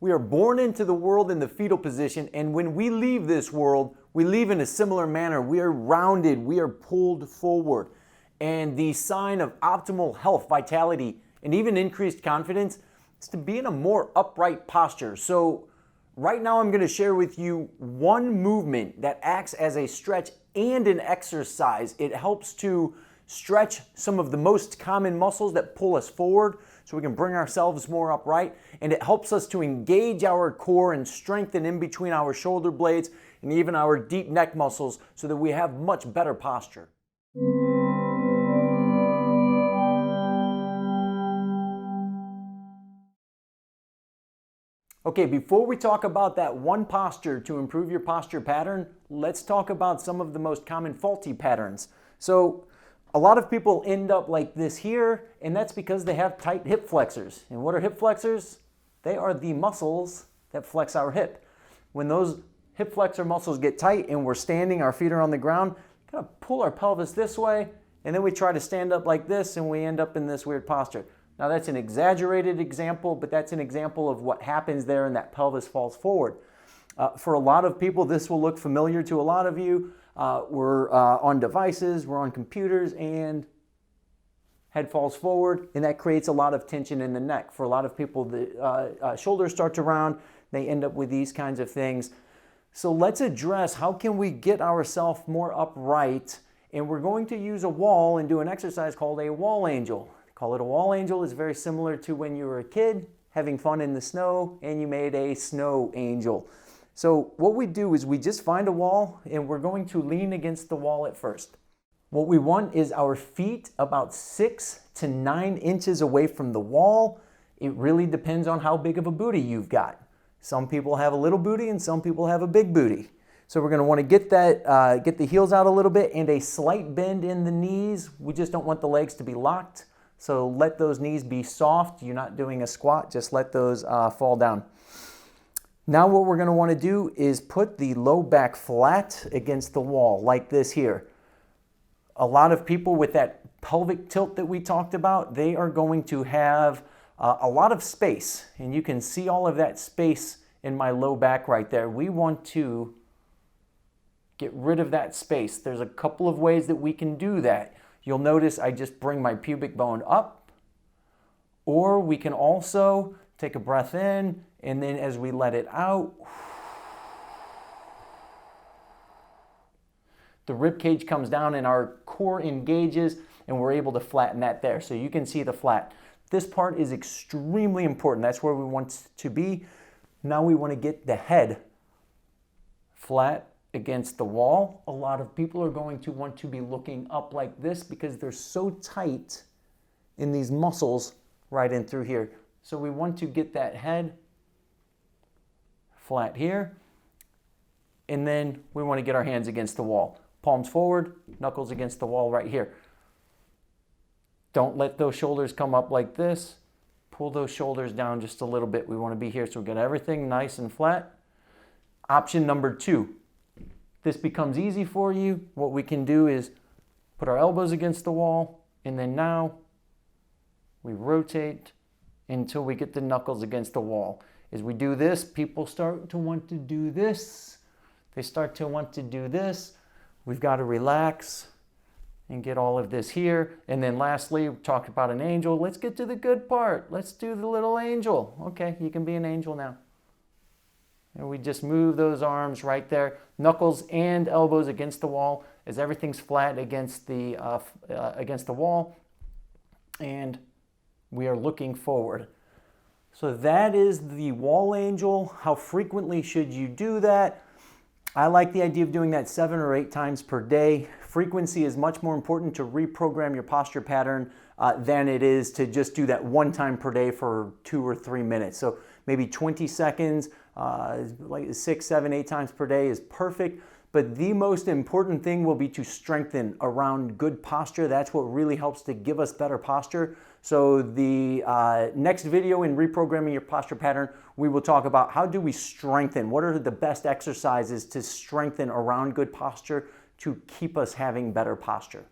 We are born into the world in the fetal position, and when we leave this world, we leave in a similar manner. We are rounded, we are pulled forward. And the sign of optimal health, vitality, and even increased confidence is to be in a more upright posture. So right now I'm going to share with you one movement that acts as a stretch and an exercise. It helps to stretch some of the most common muscles that pull us forward so we can bring ourselves more upright, and it helps us to engage our core and strengthen in between our shoulder blades and even our deep neck muscles so that we have much better posture. Okay, before we talk about that one posture to improve your posture pattern, let's talk about some of the most common faulty patterns. So a lot of people end up like this here, and that's because they have tight hip flexors. And what are hip flexors? They are the muscles that flex our hip. When those hip flexor muscles get tight and we're standing, our feet are on the ground, kind of pull our pelvis this way, and then we try to stand up like this and we end up in this weird posture. Now that's an exaggerated example, but that's an example of what happens there, and that pelvis falls forward. For a lot of people, this will look familiar to a lot of you. We're on devices, we're on computers, and head falls forward, and that creates a lot of tension in the neck. For a lot of people, the shoulders start to round, they end up with these kinds of things. So let's address how can we get ourselves more upright, and we're going to use a wall and do an exercise called a wall angel. Call it a wall angel is very similar to when you were a kid having fun in the snow and you made a snow angel. So what we do is we just find a wall and we're going to lean against the wall at first. What we want is our feet about 6 to 9 inches away from the wall. It really depends on how big of a booty you've got. Some people have a little booty and some people have a big booty. So we're going to want to get the heels out a little bit and a slight bend in the knees. We just don't want the legs to be locked. So let those knees be soft. You're not doing a squat, just let those fall down. Now what we're going to want to do is put the low back flat against the wall like this here. A lot of people with that pelvic tilt that we talked about, they are going to have a lot of space, and you can see all of that space in my low back right there. We want to get rid of that space. There's a couple of ways that we can do that. You'll notice I just bring my pubic bone up, or we can also take a breath in, and then as we let it out, the rib cage comes down and our core engages, and we're able to flatten that there. So you can see the flat. This part is extremely important. That's where we want to be. Now we want to get the head flat against the wall. A lot of people are going to want to be looking up like this because they're so tight in these muscles right in through here. So we want to get that head flat here, and then we want to get our hands against the wall. Palms forward, knuckles against the wall right here. Don't let those shoulders come up like this. Pull those shoulders down just a little bit. We want to be here so we get everything nice and flat. Option number 2. This becomes easy for you. What we can do is put our elbows against the wall, and then now we rotate until we get the knuckles against the wall. As we do this, people start to want to do this. They start to want to do this. We've got to relax and get all of this here. And then lastly, we talked about an angel. Let's get to the good part. Let's do the little angel. Okay, you can be an angel now. And we just move those arms right there, knuckles and elbows against the wall as everything's flat against the wall, and we are looking forward. So that is the wall angel. How frequently should you do that? I like the idea of doing that 7 or 8 times per day. Frequency is much more important to reprogram your posture pattern than it is to just do that 1 time per day for 2 or 3 minutes. So maybe 20 seconds, like 6, 7, 8 times per day is perfect. But the most important thing will be to strengthen around good posture. That's what really helps to give us better posture. So the next video in reprogramming your posture pattern, we will talk about how do we strengthen, what are the best exercises to strengthen around good posture to keep us having better posture.